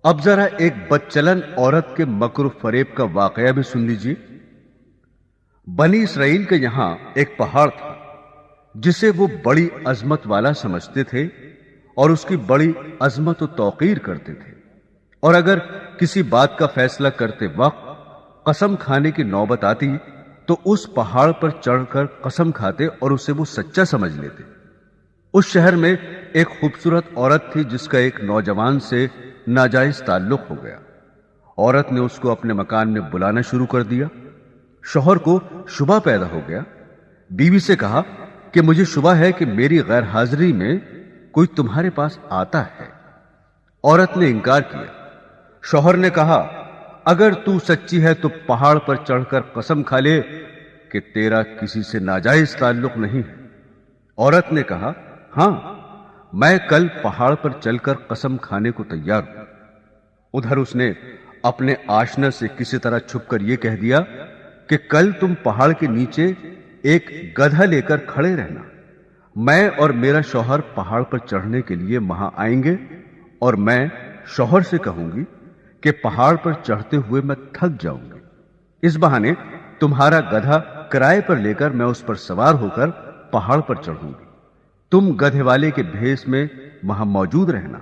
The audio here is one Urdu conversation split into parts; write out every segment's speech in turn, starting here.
اب ذرا ایک بدچلن عورت کے مکر و فریب کا واقعہ بھی سن لیجیے۔ بنی اسرائیل کے یہاں ایک پہاڑ تھا جسے وہ بڑی عظمت والا سمجھتے تھے اور اس کی بڑی عظمت و توقیر کرتے تھے، اور اگر کسی بات کا فیصلہ کرتے وقت قسم کھانے کی نوبت آتی تو اس پہاڑ پر چڑھ کر قسم کھاتے اور اسے وہ سچا سمجھ لیتے۔ اس شہر میں ایک خوبصورت عورت تھی جس کا ایک نوجوان سے ناجائز تعلق ہو گیا۔ عورت نے اس کو اپنے مکان میں بلانا شروع کر دیا۔ شوہر کو شبہ پیدا ہو گیا۔ بیوی سے کہا کہ مجھے شبہ ہے کہ میری غیر حاضری میں کوئی تمہارے پاس آتا ہے۔ عورت نے انکار کیا۔ شوہر نے کہا اگر تو سچی ہے تو پہاڑ پر چڑھ کر قسم کھا لے کہ تیرا کسی سے ناجائز تعلق نہیں ہے۔ عورت نے کہا ہاں، میں کل پہاڑ پر چل کر قسم کھانے کو تیار ہوں۔ ادھر اس نے اپنے آشنا سے کسی طرح چھپ کر یہ کہہ دیا کہ کل تم پہاڑ کے نیچے ایک گدھا لے کر کھڑے رہنا، میں اور میرا شوہر پہاڑ پر چڑھنے کے لیے وہاں آئیں گے، اور میں شوہر سے کہوں گی کہ پہاڑ پر چڑھتے ہوئے میں تھک جاؤں گی، اس بہانے تمہارا گدھا کرائے پر لے کر میں اس پر سوار ہو کر پہاڑ پر چڑھوں گی۔ تم گدھے والے کے بھیس میں وہاں موجود رہنا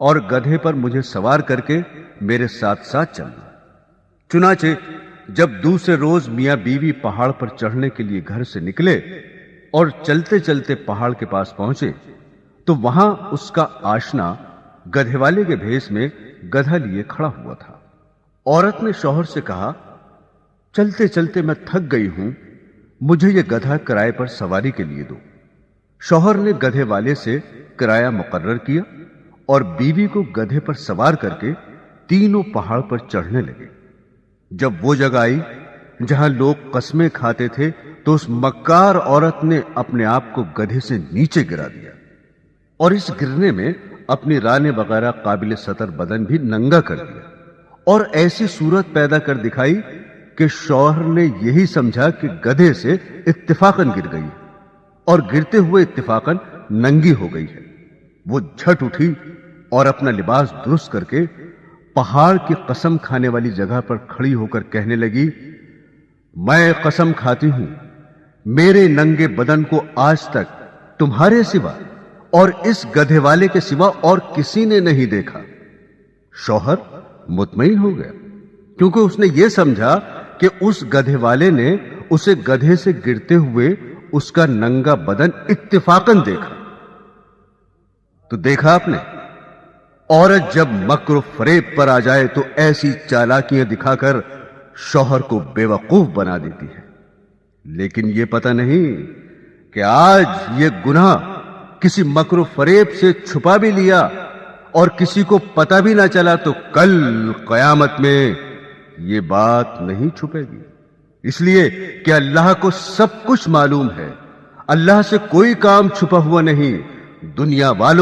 اور گدھے پر مجھے سوار کر کے میرے ساتھ ساتھ چلنا۔ چنانچہ جب دوسرے روز میاں بیوی پہاڑ پر چڑھنے کے لیے گھر سے نکلے اور چلتے چلتے پہاڑ کے پاس پہنچے تو وہاں اس کا آشنا گدھے والے کے بھیس میں گدھا لیے کھڑا ہوا تھا۔ عورت نے شوہر سے کہا چلتے چلتے میں تھک گئی ہوں، مجھے یہ گدھا کرائے پر سواری کے لیے دو۔ شوہر نے گدھے والے سے کرایہ مقرر کیا اور بیوی کو گدھے پر سوار کر کے تینوں پہاڑ پر چڑھنے لگے۔ جب وہ جگہ آئی جہاں لوگ قسمیں کھاتے تھے تو اس مکار عورت نے اپنے آپ کو گدھے سے نیچے گرا دیا، اور اس گرنے میں اپنی رانے وغیرہ قابل سطر بدن بھی ننگا کر دیا، اور ایسی صورت پیدا کر دکھائی کہ شوہر نے یہی سمجھا کہ گدھے سے اتفاقاً گر گئی اور گرتے ہوئے اتفاقاً ننگی ہو گئی ہے۔ وہ جھٹ اٹھی اور اپنا لباس درست کر کے پہاڑ کی قسم کھانے والی جگہ پر کھڑی ہو کر کہنے لگی میں قسم کھاتی ہوں میرے ننگے بدن کو آج تک تمہارے سوا اور اس گدھے والے کے سوا اور کسی نے نہیں دیکھا۔ شوہر مطمئن ہو گیا کیونکہ اس نے یہ سمجھا کہ اس گدھے والے نے اسے گدھے سے گرتے ہوئے اس کا ننگا بدن اتفاقاً دیکھا۔ تو دیکھا آپ نے، عورت جب مکر و فریب پر آ جائے تو ایسی چالاکیاں دکھا کر شوہر کو بے وقوف بنا دیتی ہے، لیکن یہ پتہ نہیں کہ آج یہ گناہ کسی مکر و فریب سے چھپا بھی لیا اور کسی کو پتہ بھی نہ چلا تو کل قیامت میں یہ بات نہیں چھپے گی، اس لیے کہ اللہ کو سب کچھ معلوم ہے۔ اللہ سے کوئی کام چھپا ہوا نہیں۔ دنیا والوں